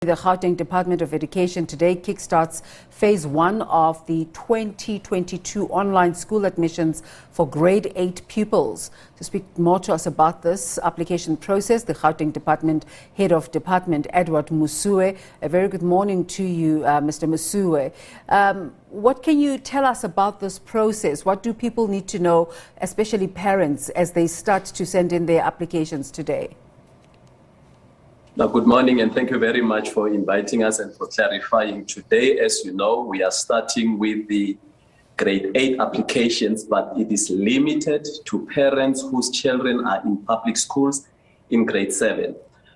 The Gauteng Department of Education today kickstarts phase 1 of the 2022 online school admissions for grade 8 pupils. To speak more to us about this application process, the Gauteng Department Head of Department, Edward Mosuwe. A very good morning to you, Mr. Mosuwe. What can you tell us about this process? What do people need to know, especially parents, as they start to send in their applications today? Now, good morning, and thank you very much for inviting us and for clarifying. Today, as you know, we are starting with the grade 8 applications, but it is limited to parents whose children are in public schools in grade 7.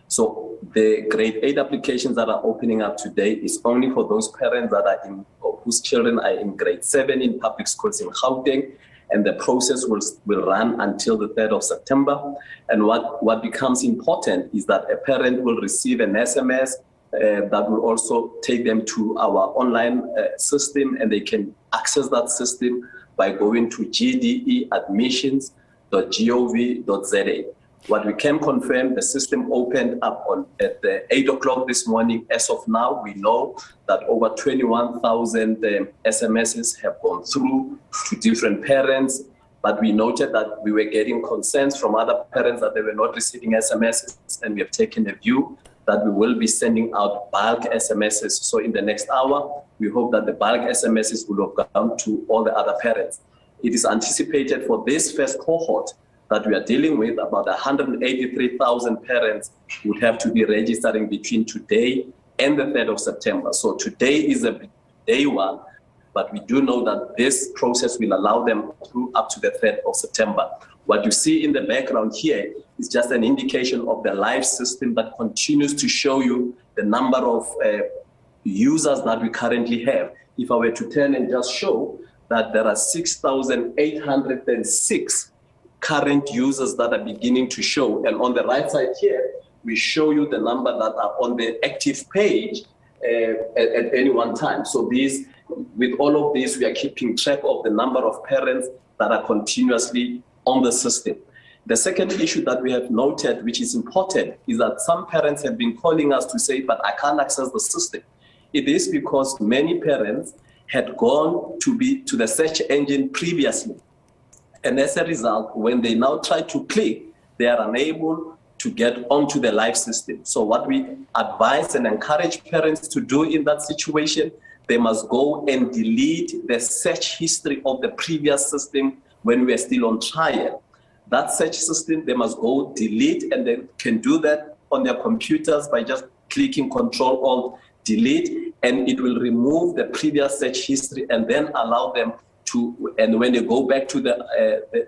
So the grade 8 applications that are opening up today is only for those parents that are in, or whose children are in grade 7 in public schools in Gauteng. And the process will run until the 3rd of September. And what becomes important is that a parent will receive an SMS that will also take them to our online system, and they can access that system by going to gdeadmissions.gov.za. What we can confirm, the system opened up at 8 o'clock this morning. As of now, we know that over 21,000 SMSs have gone through to different parents, but we noted that we were getting concerns from other parents that they were not receiving SMSs, and we have taken a view that we will be sending out bulk SMSs. So in the next hour, we hope that the bulk SMSs will have gone to all the other parents. It is anticipated for this first cohort that we are dealing with, about 183,000 parents would have to be registering between today and the 3rd of September. So today is a day one, but we do know that this process will allow them through up to the 3rd of September. What you see in the background here is just an indication of the live system that continues to show you the number of users that we currently have. If I were to turn and just show that there are 6,806 current users that are beginning to show. And on the right side here, we show you the number that are on the active page at any one time. So with all of this, we are keeping track of the number of parents that are continuously on the system. The second issue that we have noted, which is important, is that some parents have been calling us to say, but I can't access the system. It is because many parents had gone to the search engine previously. And as a result, when they now try to click, they are unable to get onto the live system. So what we advise and encourage parents to do in that situation, they must go and delete the search history of the previous system when we are still on trial. That search system, they must go delete, and they can do that on their computers by just clicking Control-Alt-Delete, and it will remove the previous search history and then allow them to, and when they go back to the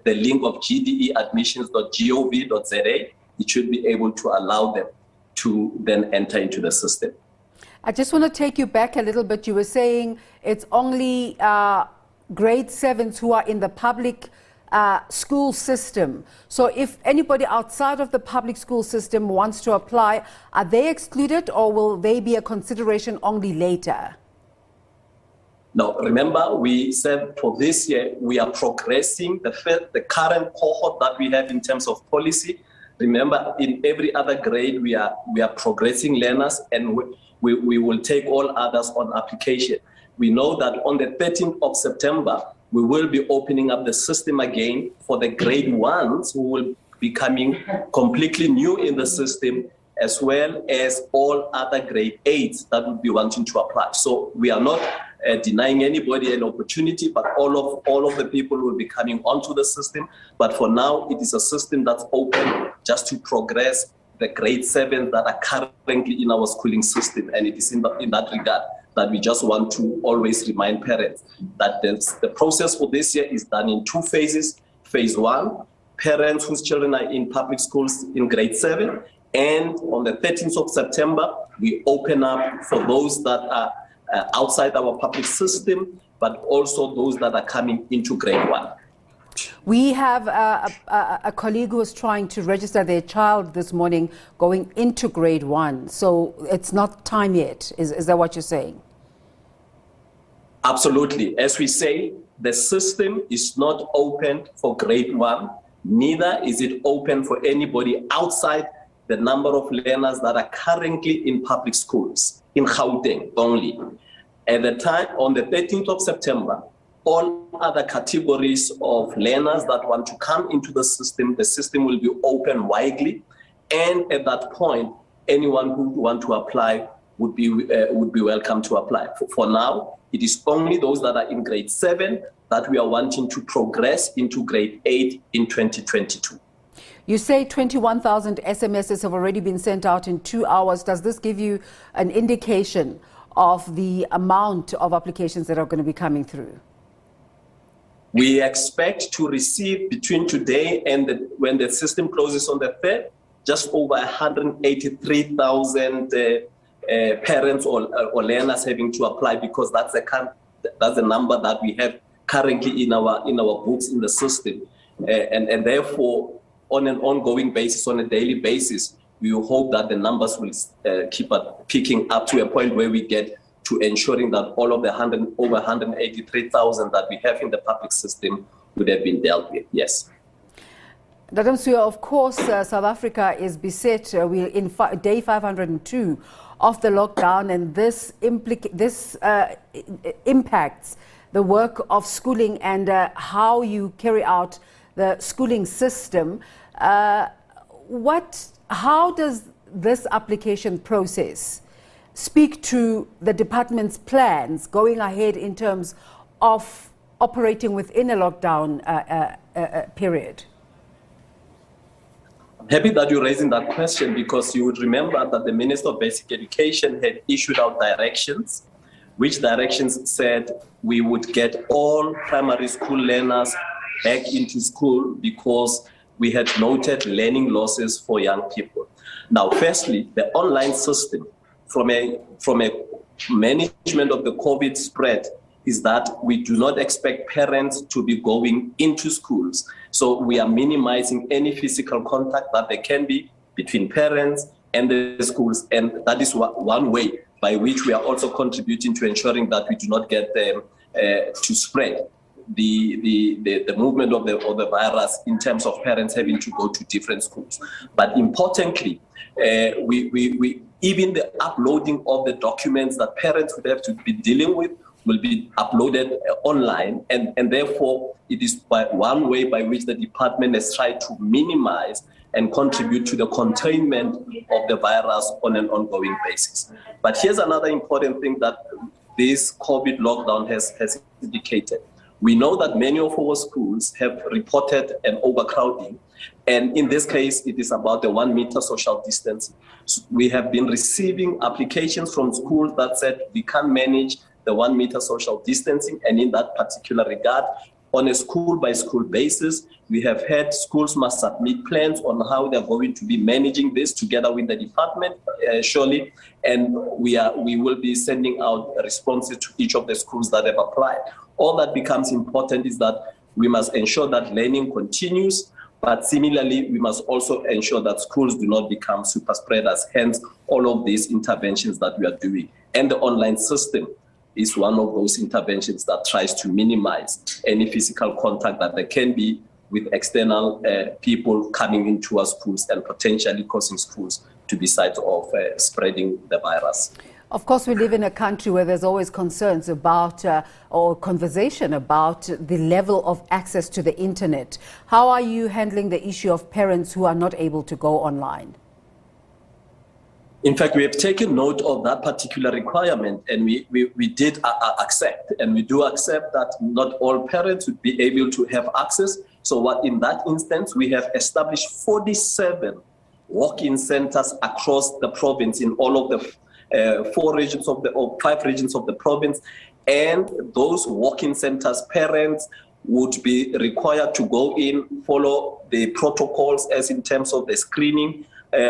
link of gdeadmissions.gov.za, it should be able to allow them to then enter into the system. I just want to take you back a little bit. You were saying it's only grade 7s who are in the public school system. So if anybody outside of the public school system wants to apply, are they excluded, or will they be a consideration only later? Now, remember, we said for this year, we are progressing the current cohort that we have in terms of policy. Remember, in every other grade, we are progressing learners, and we will take all others on application. We know that on the 13th of September, we will be opening up the system again for the grade 1s who will be coming completely new in the system, as well as all other grade 8s that would be wanting to apply. So we are not denying anybody an opportunity, but all of the people will be coming onto the system. But for now, it is a system that's open just to progress the grade 7 that are currently in our schooling system. And it is in that regard that we just want to always remind parents that the process for this year is done in 2 phases. Phase 1, parents whose children are in public schools in grade 7. And on the 13th of September, we open up for those that are outside our public system, but also those that are coming into grade 1. We have a colleague who is trying to register their child this morning going into grade 1. So it's not time yet. Is that what you're saying? Absolutely. As we say, the system is not open for grade 1, neither is it open for anybody outside the number of learners that are currently in public schools, in Gauteng only. At the time, on the 13th of September, all other categories of learners that want to come into the system will be open widely. And at that point, anyone who want to apply would be welcome to apply. For now, it is only those that are in grade 7 that we are wanting to progress into grade 8 in 2022. You say 21,000 SMSs have already been sent out in 2 hours. Does this give you an indication of the amount of applications that are going to be coming through? We expect to receive between today and when the system closes on the 3rd, just over 183,000 parents or learners having to apply, because that's the number that we have currently in our books in the system, and therefore on an ongoing basis, on a daily basis, we hope that the numbers will keep picking up to a point where we get to ensuring that all of the over 183,000 that we have in the public system would have been dealt with. Yes. Dr. Mosuwe, of course, South Africa is beset. We're in day 502 of the lockdown, and this impacts the work of schooling and how you carry out the schooling system. How does this application process speak to the department's plans going ahead in terms of operating within a lockdown period? I'm happy that you're raising that question, because you would remember that the Minister of Basic Education had issued out directions, which directions said we would get all primary school learners back into school because we had noted learning losses for young people. Now, firstly, the online system from a management of the COVID spread is that we do not expect parents to be going into schools. So we are minimizing any physical contact that there can be between parents and the schools. And that is one way by which we are also contributing to ensuring that we do not get them to spread the movement of the virus in terms of parents having to go to different schools. But importantly, we even the uploading of the documents that parents would have to be dealing with will be uploaded online, and therefore it is one way by which the department has tried to minimize and contribute to the containment of the virus on an ongoing basis. But here's another important thing that this COVID lockdown has indicated. We know that many of our schools have reported an overcrowding, and in this case, it is about the 1 meter social distancing. So we have been receiving applications from schools that said we can't manage the 1 meter social distancing, and in that particular regard, on a school-by-school basis, we have had schools must submit plans on how they're going to be managing this together with the department, surely, and we will be sending out responses to each of the schools that have applied. All that becomes important is that we must ensure that learning continues, but similarly, we must also ensure that schools do not become super spreaders, hence all of these interventions that we are doing. And the online system is one of those interventions that tries to minimize any physical contact that there can be with external people coming into our schools and potentially causing schools to be sites of spreading the virus. Of course, we live in a country where there's always concerns about or conversation about the level of access to the internet. How are you handling the issue of parents who are not able to go online? In fact, we have taken note of that particular requirement, and we did accept, and we do accept that not all parents would be able to have access. So what in that instance, we have established 47 walk-in centers across the province in all of the 5 regions of the province, and those walk-in centers, parents would be required to go in, follow the protocols as in terms of the screening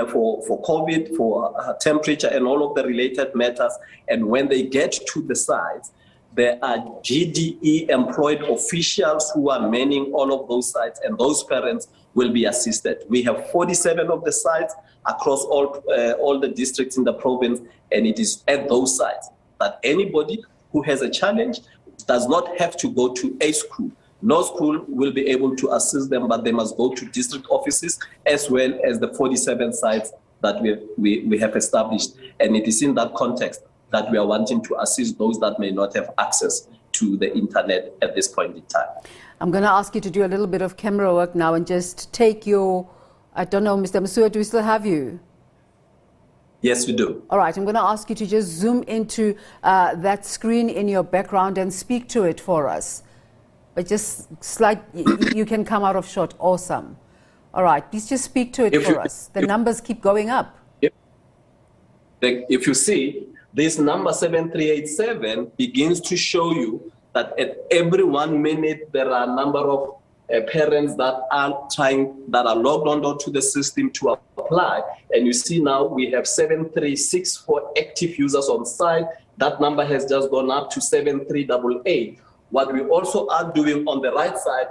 for COVID, for temperature and all of the related matters. And when they get to the sites, there are GDE employed officials who are manning all of those sites, and those parents will be assisted. We have 47 of the sites across all the districts in the province, and it is at those sites that anybody who has a challenge does not have to go to a school. No school will be able to assist them, but they must go to district offices as well as the 47 sites that we have established. And it is in that context that we are wanting to assist those that may not have access to the internet at this point in time. I'm going to ask you to do a little bit of camera work now and just take your, I don't know, Mr. Mosuwe, do we still have you? Yes, we do. All right, I'm going to ask you to just zoom into that screen in your background and speak to it for us. But just you can come out of shot. Awesome. All right, please just speak to it for us. The numbers keep going up. If you see, this number 7387 begins to show you that at every 1 minute there are a number of parents that are logged onto the system to apply. And you see now we have 7364 active users on site. That number has just gone up to 7388. What we also are doing on the right side,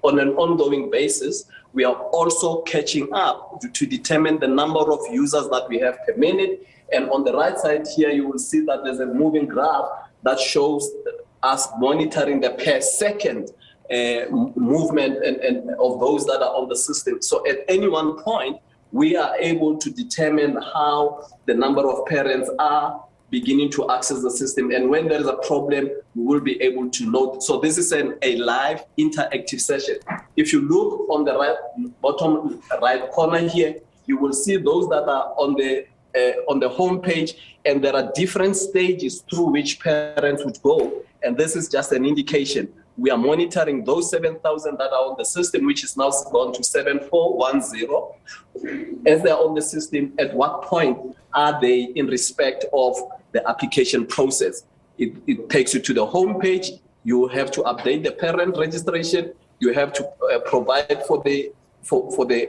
on an ongoing basis, we are also catching up to determine the number of users that we have per minute. And on the right side here, you will see that there's a moving graph that shows us monitoring the per second movement and of those that are on the system. So at any one point, we are able to determine how the number of parents are beginning to access the system. And when there is a problem, we will be able to note. So this is a live interactive session. If you look on the bottom right corner here, you will see those that are on the home page, and there are different stages through which parents would go. And this is just an indication. We are monitoring those 7,000 that are on the system, which is now gone to 7410. As they're on the system, at what point are they in respect of the application process? It takes you to the home page. You have to update the parent registration. You have to provide for the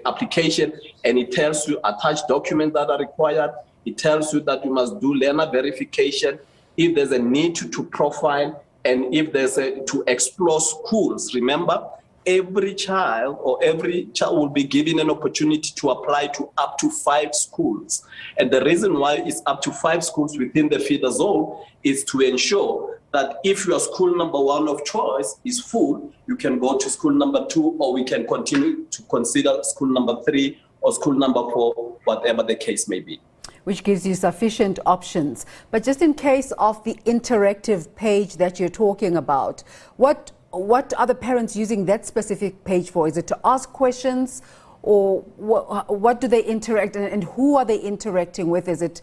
application, and it tells you attach documents that are required. It tells you that you must do learner verification. If there's a need to profile, and if there's to explore schools. Remember, every child will be given an opportunity to apply to up to 5 schools. And the reason why it's up to 5 schools within the feeder zone is to ensure that if your school number 1 of choice is full, you can go to school number 2, or we can continue to consider school number 3 or school number 4, whatever the case may be. Which gives you sufficient options. But just in case of the interactive page that you're talking about, what are the parents using that specific page for? Is it to ask questions, or what do they interact, and who are they interacting with? Is it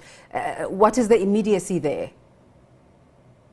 what is the immediacy there?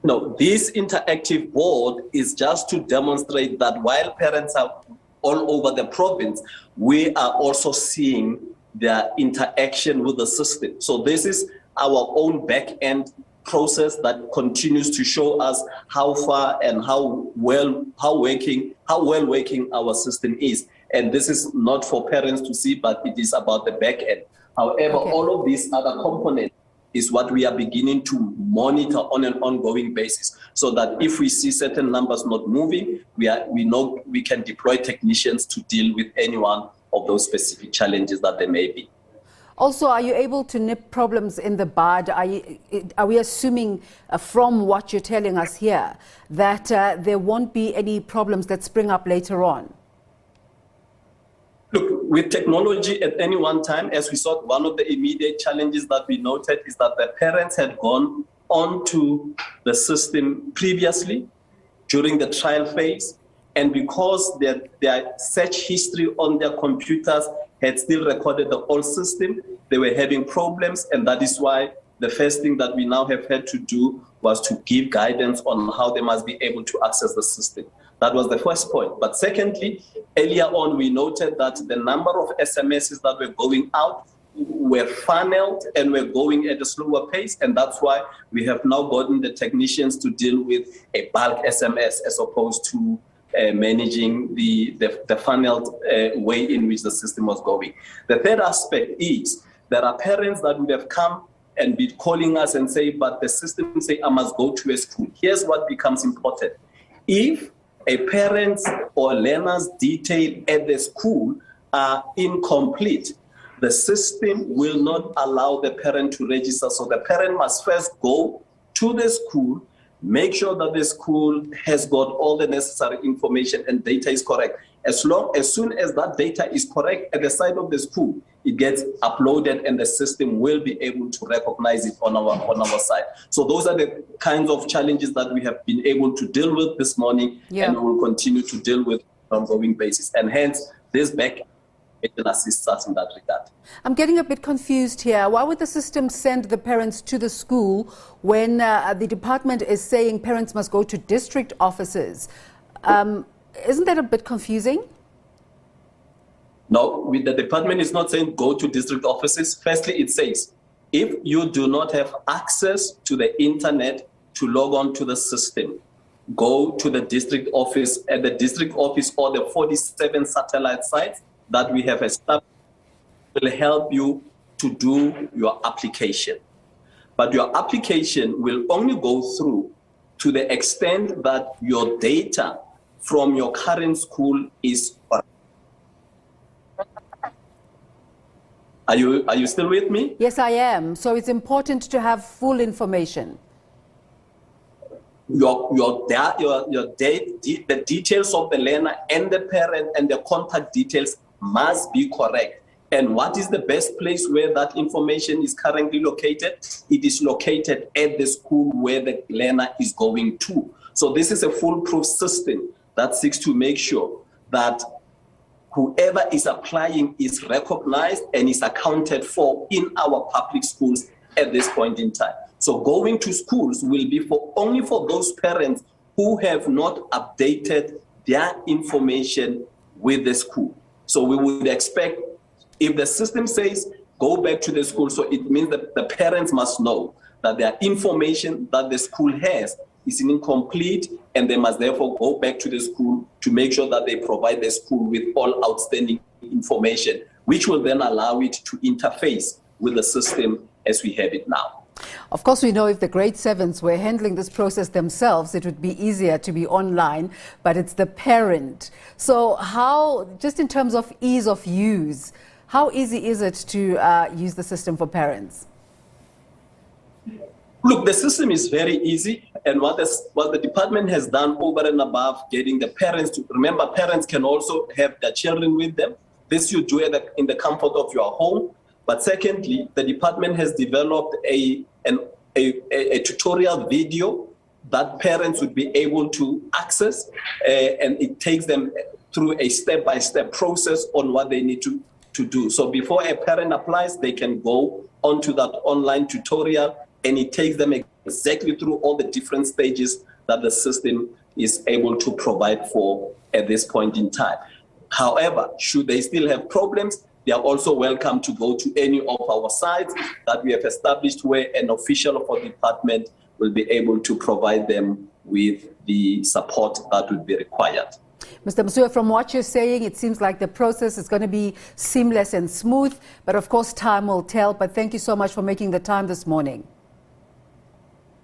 No, this interactive board is just to demonstrate that while parents are all over the province, we are also seeing their interaction with the system. So this is our own back-end process that continues to show us how far and how well working our system is. And this is not for parents to see, but it is about the back end. However, all of these other components is what we are beginning to monitor on an ongoing basis, so that if we see certain numbers not moving, we know we can deploy technicians to deal with any one of those specific challenges that there may be. Also, are you able to nip problems in the bud? Are we assuming from what you're telling us here that there won't be any problems that spring up later on? Look, with technology at any one time, as we saw, one of the immediate challenges that we noted is that the parents had gone onto the system previously during the trial phase, and because their search history on their computers had still recorded the old system, they were having problems, and that is why the first thing that we now have had to do was to give guidance on how they must be able to access the system. That was the first point. But secondly, earlier on, we noted that the number of SMSs that were going out were funneled and were going at a slower pace, and that's why we have now gotten the technicians to deal with a bulk SMS as opposed to managing the funneled way in which the system was going. The third aspect is there are parents that would have come and be calling us and say, but the system say I must go to a school. Here's what becomes important. If a parent's or learner's detail at the school are incomplete, the system will not allow the parent to register. So the parent must first go to the school, make sure that the school has got all the necessary information and data is correct. As soon as that data is correct at the side of the school, it gets uploaded and the system will be able to recognize it on our side. So those are the kinds of challenges that we have been able to deal with this morning, and we will continue to deal with on an ongoing basis. And hence, this back assists us in that regard. I'm getting a bit confused here. Why would the system send the parents to the school when the department is saying parents must go to district offices? Isn't that a bit confusing? No, the department is not saying go to district offices. Firstly, it says if you do not have access to the internet to log on to the system, go to the district office. At the district office or the 47 satellite sites that we have established will help you to do your application. But your application will only go through to the extent that your data from your current school is. Are you still with me? Yes, I am. So it's important to have full information. The details of the learner and the parent and the contact details must be correct. And what is the best place where that information is currently located? It is located at the school where the learner is going to. So this is a foolproof system that seeks to make sure that whoever is applying is recognized and is accounted for in our public schools at this point in time. So going to schools will be only for those parents who have not updated their information with the school. So we would expect, if the system says go back to the school, so it means that the parents must know that their information that the school has is incomplete, and they must therefore go back to the school to make sure that they provide the school with all outstanding information, which will then allow it to interface with the system as we have it now. Of course, we know if the grade 7s were handling this process themselves, it would be easier to be online, but it's the parent. So how, just in terms of ease of use, how easy is it to use the system for parents? Look, the system is very easy, and what the department has done over and above getting the parents to, remember, parents can also have their children with them. This you do in the comfort of your home. But secondly, the department has developed a tutorial video that parents would be able to access, and it takes them through a step-by-step process on what they need to do. So before a parent applies, they can go onto that online tutorial, and it takes them exactly through all the different stages that the system is able to provide for at this point in time. However, should they still have problems, they are also welcome to go to any of our sites that we have established where an official of our department will be able to provide them with the support that would be required. Mr. Mosuwe, from what you're saying, it seems like the process is going to be seamless and smooth, but of course time will tell. But thank you so much for making the time this morning.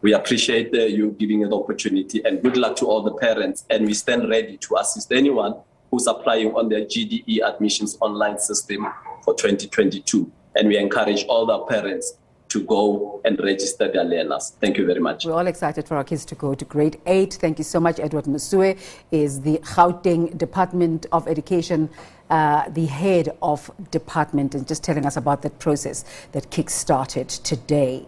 We appreciate you giving an opportunity, and good luck to all the parents, and we stand ready to assist anyone who's applying on their GDE admissions online system for 2022. And we encourage all the parents to go and register their learners. Thank you very much. We're all excited for our kids to go to grade 8. Thank you so much. Edward Mosuwe is the Gauteng Department of Education, the head of department, and just telling us about that process that kick-started today.